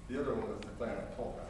The other one was the clarinet polka.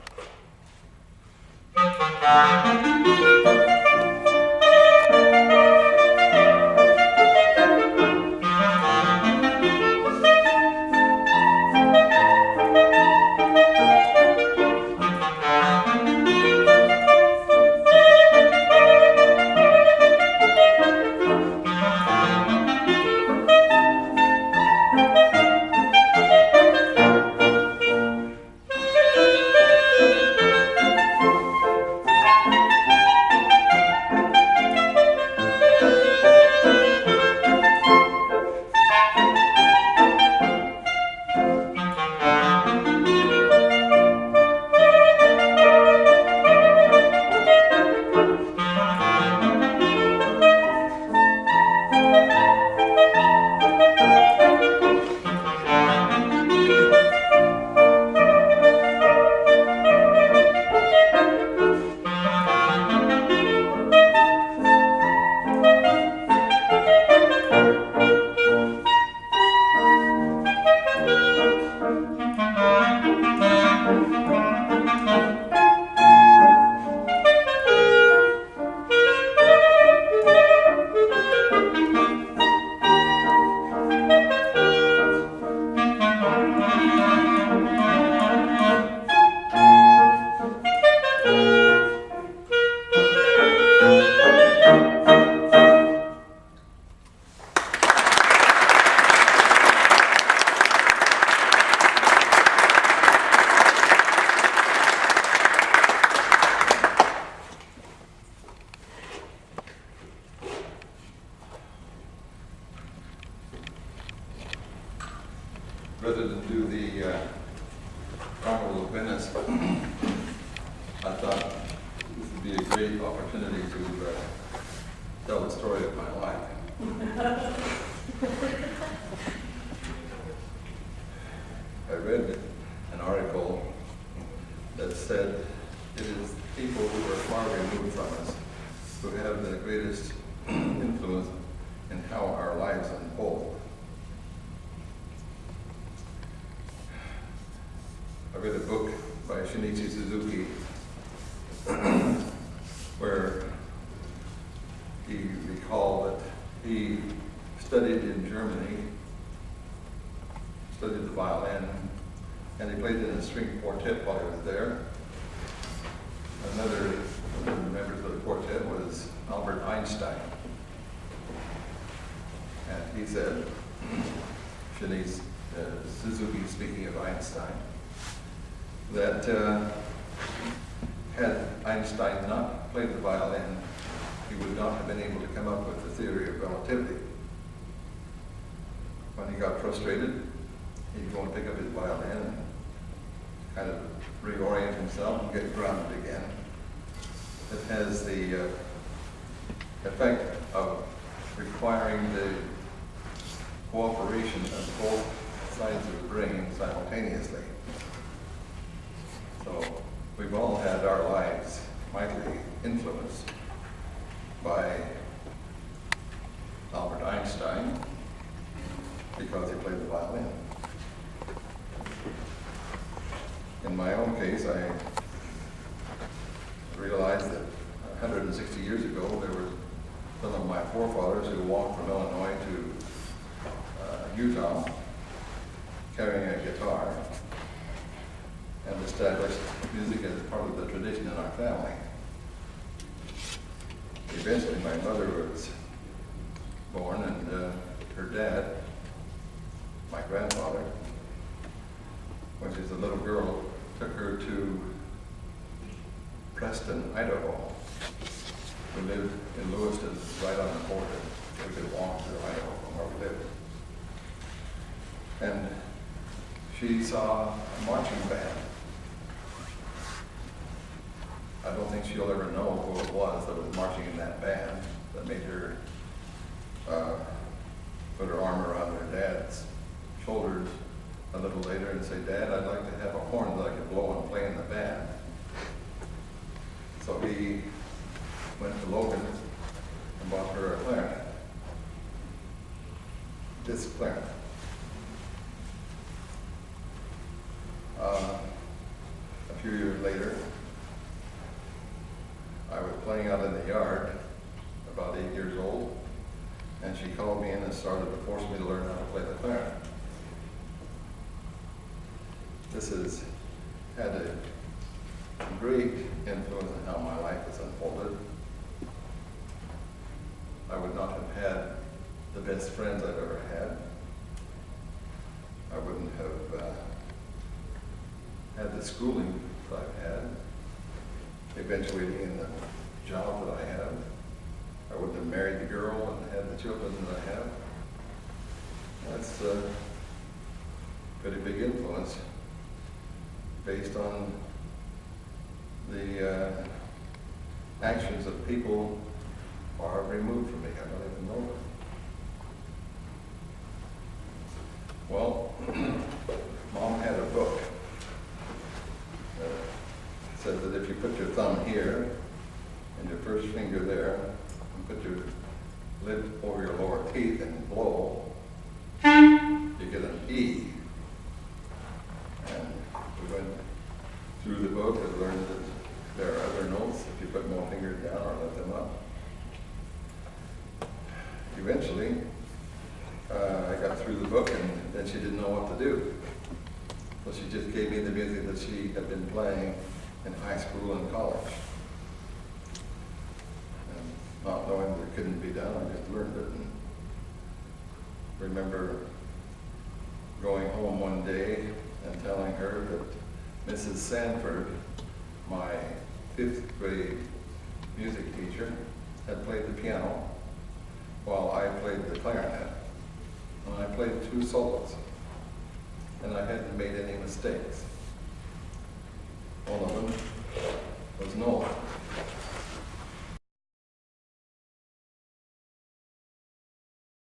Rather than do the Carnival of Venice, I thought this would be a great opportunity to tell the story of my life. I read an article that said it is people who are far removed from us who have the greatest influence in how our lives unfold. I read a book by Shinichi Suzuki where he recalled that he studied in Germany, studied the violin, and he played in a string quartet while he was there. Another one of the members of the quartet was Albert Einstein. And he said, Shinichi Suzuki speaking of Einstein, that had Einstein not played the violin, he would not have been able to come up with the theory of relativity. When he got frustrated, he'd go and pick up his violin and kind of reorient himself and get grounded again. It has the effect of requiring the cooperation of both sides of the brain simultaneously. So we've all had our lives mightily influenced by Albert Einstein because he played the violin. In my own case, I realized that 160 years ago there were some of my forefathers who walked from Illinois to Utah carrying a guitar and established music as part of the tradition in our family. Eventually my mother was born and her dad, my grandfather, when she was a little girl, took her to Preston, Idaho. We lived in Lewiston, right on the border. We could walk through Idaho from where we lived. And she saw a marching band. I don't think she'll ever know who it was that was marching in that band that made her put her arm around her dad's shoulders a little later and say, "Dad, I'd like to have a horn that I could blow and play in the band." So he went to Logan and bought her a clarinet. This clarinet. A few years later, I was playing out in the yard, about 8 years old, and she called me in and started to force me to learn how to play the clarinet. This has had a great influence on how my life has unfolded. I would not have had the best friends I've ever had. I wouldn't have had the schooling that I've had, eventuating in the job that I have. I wouldn't have married the girl and had the children that I have. That's a pretty big influence based on the actions of people far removed from me. I don't even know them. Well, Mom had a book that said that if you put your thumb here and your first finger there and put your lip over your lower teeth and blow, you get an E. And we went through the book and learned that there are other notes if you put more fingers down or let them up. Eventually, I got through the book and then she didn't know what to do. So she just gave me the music that she had been playing in high school and college. And not knowing that it couldn't be done, I just learned it. And remember going home one day and telling her that Mrs. Sanford, my 5th grade music teacher, had played the piano while I played the clarinet. And I played 2 solos. And I hadn't made any mistakes. One of them was no.